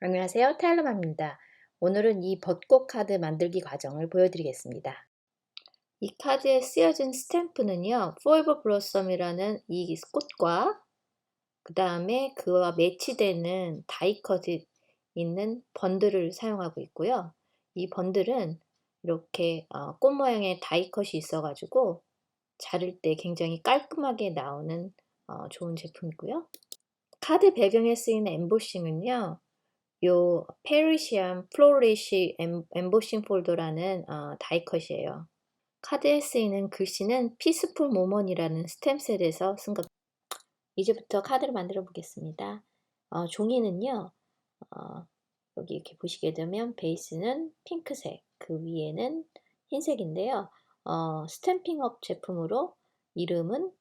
안녕하세요. 타일러맘입니다. 오늘은 이 벚꽃 카드 만들기 과정을 보여드리겠습니다. 이 카드에 쓰여진 스탬프는요, Forever Blossom이라는 이 꽃과 그 다음에 그와 매치되는 다이컷이 있는 번들을 사용하고 있고요. 이 번들은 이렇게 꽃 모양의 다이컷이 있어가지고 자를 때 굉장히 깔끔하게 나오는 좋은 제품이고요. 카드 배경에 쓰이는 엠보싱은요, 요 페르시안 플로리시 엠보싱 폴더라는 다이컷이에요. 카드에 쓰이는 글씨는 피스풀 모먼이라는 스템셀에서 쓴 것. 이제부터 카드를 만들어 보겠습니다. 종이는요, 어, 여기 이렇게 보시게 되면 베이스는 핑크색, 그 위에는 흰색인데요. 스탬핑업 제품으로 이름은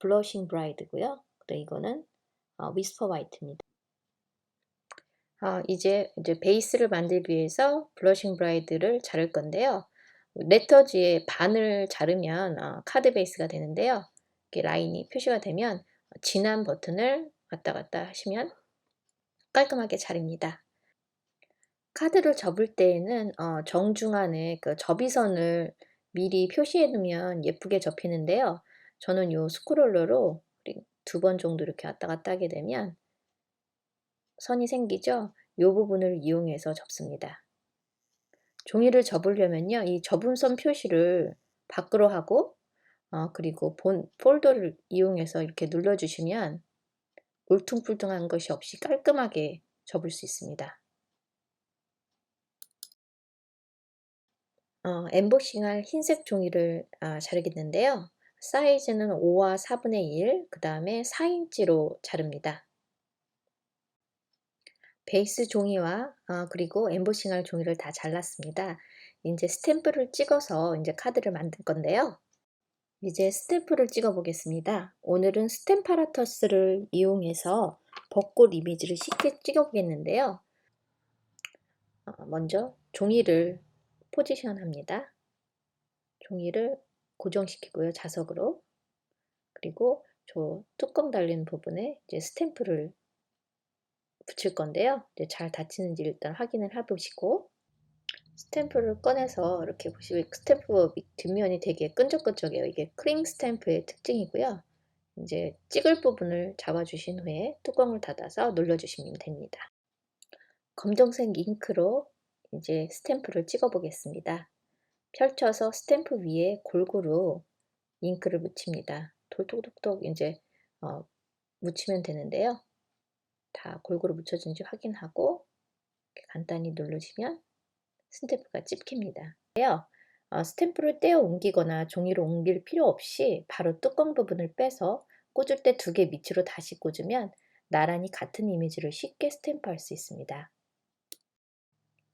블러싱 브라이드고요. 이거는 위스퍼 화이트입니다. 이제 베이스를 만들기 위해서 블러싱 브라이드를 자를 건데요. 레터지의 반을 자르면 카드 베이스가 되는데요. 이렇게 라인이 표시가 되면 진한 버튼을 왔다 갔다 하시면 깔끔하게 자릅니다. 카드를 접을 때에는 정중앙에 그 접이선을 미리 표시해 두면 예쁘게 접히는데요. 저는 요 스크롤러로 2번 정도 이렇게 왔다 갔다 하게 되면 선이 생기죠. 이 부분을 이용해서 접습니다. 종이를 접으려면요, 이 접은 선 표시를 밖으로 하고 그리고 본 폴더를 이용해서 이렇게 눌러주시면 울퉁불퉁한 것이 없이 깔끔하게 접을 수 있습니다. 엠보싱할 흰색 종이를 자르겠는데요. 사이즈는 5와 4분의 1, 그 다음에 4인치로 자릅니다. 베이스 종이와 그리고 엠보싱할 종이를 다 잘랐습니다. 이제 스탬프를 찍어서 이제 카드를 만들 건데요. 이제 스탬프를 찍어 보겠습니다. 오늘은 스탬파라터스를 이용해서 벚꽃 이미지를 쉽게 찍어 보겠는데요. 먼저 종이를 포지션 합니다. 종이를 고정시키고요, 자석으로. 그리고 저 뚜껑 달린 부분에 이제 스탬프를 붙일 건데요. 이제 잘 닫히는지 일단 확인을 해보시고, 스탬프를 꺼내서 이렇게 보시면 스탬프 뒷면이 되게 끈적끈적해요. 이게 크림 스탬프의 특징이고요. 이제 찍을 부분을 잡아주신 후에 뚜껑을 닫아서 눌러주시면 됩니다. 검정색 잉크로 이제 스탬프를 찍어 보겠습니다. 펼쳐서 스탬프 위에 골고루 잉크를 묻힙니다. 톡톡톡톡 이제 묻히면 되는데요. 다 골고루 묻혀진지 확인하고 간단히 누르시면 스탬프가 집힙니다. 스탬프를 떼어 옮기거나 종이로 옮길 필요 없이 바로 뚜껑 부분을 빼서 꽂을 때 2개 밑으로 다시 꽂으면 나란히 같은 이미지를 쉽게 스탬프할 수 있습니다.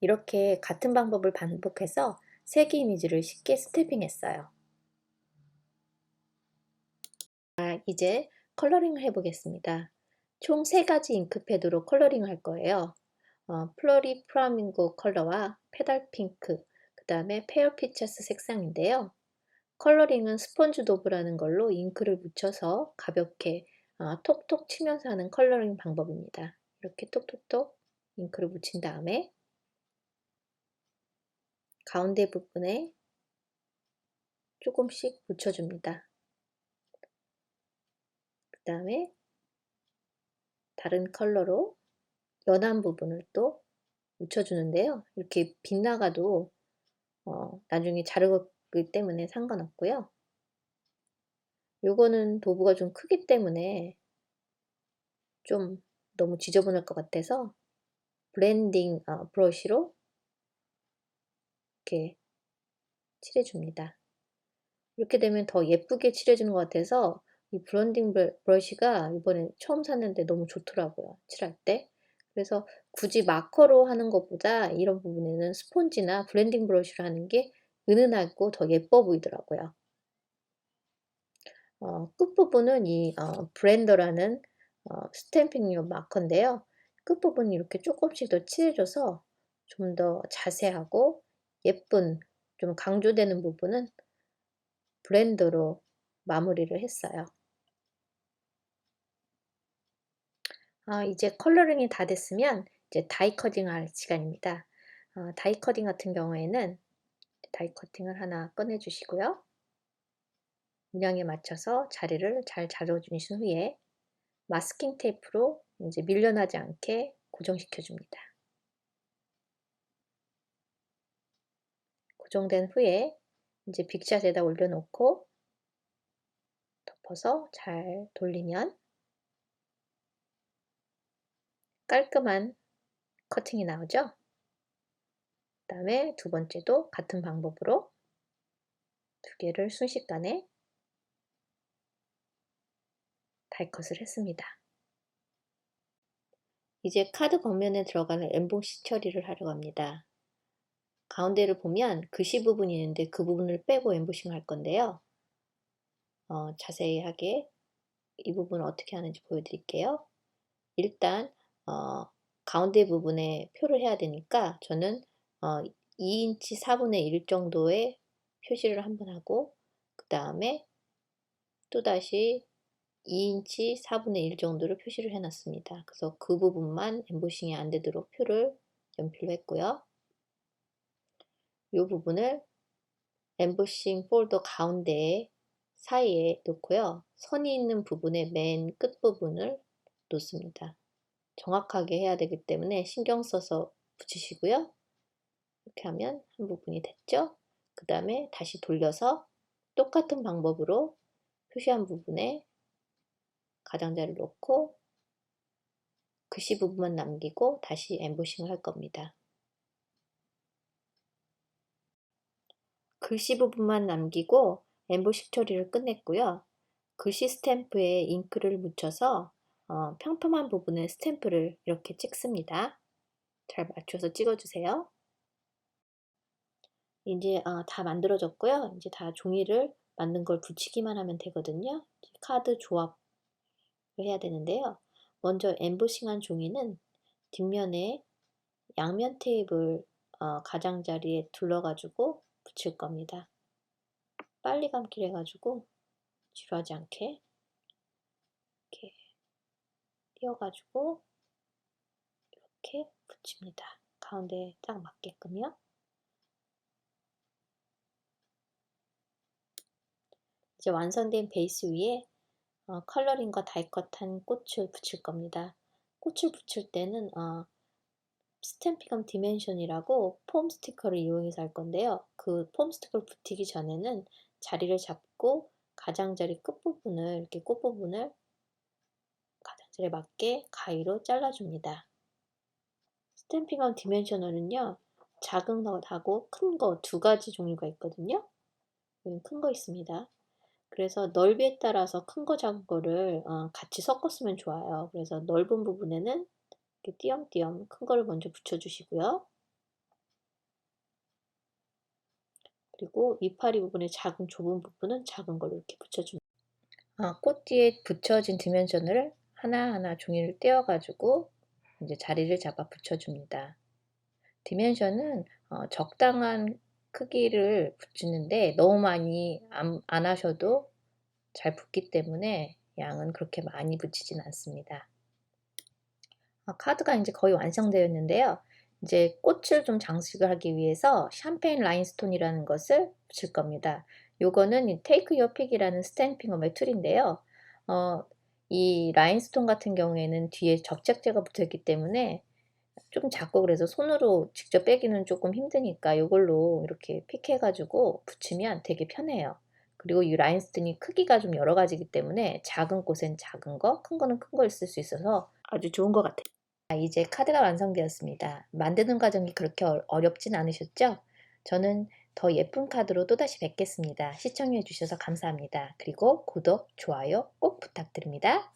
이렇게 같은 방법을 반복해서 3개 이미지를 쉽게 스탬핑했어요. 이제 컬러링을 해보겠습니다. 총 3가지 잉크패드로 컬러링을 할 거예요. 플러리 플라밍고 컬러와 페달 핑크, 그 다음에 페어 피처스 색상인데요. 컬러링은 스펀지 도브라는 걸로 잉크를 묻혀서 가볍게 톡톡 치면서 하는 컬러링 방법입니다. 이렇게 톡톡톡 잉크를 묻힌 다음에 가운데 부분에 조금씩 묻혀줍니다. 그 다음에 다른 컬러로 연한 부분을 또 묻혀주는데요. 이렇게 빗나가도 나중에 자르기 때문에 상관없고요. 요거는 도브가 좀 크기 때문에 좀 너무 지저분할 것 같아서 블렌딩 브러쉬로 이렇게 칠해줍니다. 이렇게 되면 더 예쁘게 칠해지는 것 같아서 이 블렌딩 브러쉬가 이번에 처음 샀는데 너무 좋더라고요, 칠할 때. 그래서 굳이 마커로 하는 것보다 이런 부분에는 스펀지나 블렌딩 브러쉬로 하는 게 은은하고 더 예뻐 보이더라고요. 끝부분은 이 브렌더라는 스탬핑용 마커인데요. 끝부분 이렇게 조금씩 더 칠해줘서 좀 더 자세하고 예쁜, 좀 강조되는 부분은 블렌더로 마무리를 했어요. 이제 컬러링이 다 됐으면 이제 다이 커팅 할 시간입니다. 다이 커팅 같은 경우에는 다이 커팅을 하나 꺼내 주시고요. 문양에 맞춰서 자리를 잘 잡아 주신 후에 마스킹 테이프로 이제 밀려나지 않게 고정시켜 줍니다. 고정된 후에 이제 빅샷에다 올려놓고 덮어서 잘 돌리면 깔끔한 커팅이 나오죠. 그 다음에 두 번째도 같은 방법으로 두 개를 순식간에 다이컷을 했습니다. 이제 카드 겉면에 들어가는 엠보시 처리를 하려고 합니다. 가운데를 보면 글씨 부분이 있는데 그 부분을 빼고 엠보싱 할 건데요. 자세하게 이 부분 어떻게 하는지 보여드릴게요. 일단 가운데 부분에 표를 해야 되니까 저는 2인치 4분의 1 정도의 표시를 한번 하고 그 다음에 또다시 2인치 4분의 1 정도를 표시를 해 놨습니다. 그래서 그 부분만 엠보싱이 안 되도록 표를 연필로 했고요. 이 부분을 엠보싱 폴더 가운데 사이에 놓고요. 선이 있는 부분의 맨 끝부분을 놓습니다. 정확하게 해야 되기 때문에 신경 써서 붙이시고요. 이렇게 하면 한 부분이 됐죠? 그 다음에 다시 돌려서 똑같은 방법으로 표시한 부분에 가장자리를 놓고 글씨 부분만 남기고 다시 엠보싱을 할 겁니다. 글씨 부분만 남기고 엠보싱 처리를 끝냈고요. 글씨 스탬프에 잉크를 묻혀서 평평한 부분에 스탬프를 이렇게 찍습니다. 잘 맞춰서 찍어주세요. 이제 다 만들어졌고요. 이제 다 종이를 만든 걸 붙이기만 하면 되거든요. 카드 조합을 해야 되는데요. 먼저 엠보싱한 종이는 뒷면에 양면 테이프를 가장자리에 둘러가지고 붙일 겁니다. 빨리 감기를 해가지고 지루하지 않게 이렇게 띄워가지고 이렇게 붙입니다. 가운데에 딱 맞게끔요. 이제 완성된 베이스 위에 컬러링과 다이컷한 꽃을 붙일 겁니다. 꽃을 붙일 때는 스탬피감 디멘션이라고 폼 스티커를 이용해서 할 건데요. 그 폼 스티커를 붙이기 전에는 자리를 잡고 가장자리 끝부분을 이렇게 꽃부분을 가장자리에 맞게 가위로 잘라줍니다. 스탬핑감 디멘셔널은요, 작은 거하고 큰 거 두 가지 종류가 있거든요. 여기 큰 거 있습니다. 그래서 넓이에 따라서 큰 거 작은 거를 같이 섞었으면 좋아요. 그래서 넓은 부분에는 이렇게 띄엄띄엄 큰 거를 먼저 붙여주시고요. 그리고 위파리 부분의 작은 좁은 부분은 작은 걸로 이렇게 붙여줍니다. 꽃 뒤에 붙여진 디멘션을 하나하나 종이를 떼어가지고 이제 자리를 잡아 붙여줍니다. 디멘션은 적당한 크기를 붙이는데 너무 많이 안 하셔도 잘 붙기 때문에 양은 그렇게 많이 붙이진 않습니다. 카드가 이제 거의 완성되었는데요. 이제 꽃을 좀 장식을 하기 위해서 샴페인 라인스톤이라는 것을 붙일 겁니다. 요거는 이 테이크 유어 픽이라는 스탬핑어의 툴인데요. 이 라인스톤 같은 경우에는 뒤에 접착제가 붙어 있기 때문에 좀 작고 그래서 손으로 직접 빼기는 조금 힘드니까 요걸로 이렇게 픽해 가지고 붙이면 되게 편해요. 그리고 이 라인스톤이 크기가 좀 여러 가지이기 때문에 작은 꽃엔 작은 거, 큰 거는 큰 걸 쓸 수 있어서 아주 좋은 것 같아요. 이제 카드가 완성되었습니다. 만드는 과정이 그렇게 어렵진 않으셨죠? 저는 더 예쁜 카드로 또다시 뵙겠습니다. 시청해 주셔서 감사합니다. 그리고 구독, 좋아요 꼭 부탁드립니다.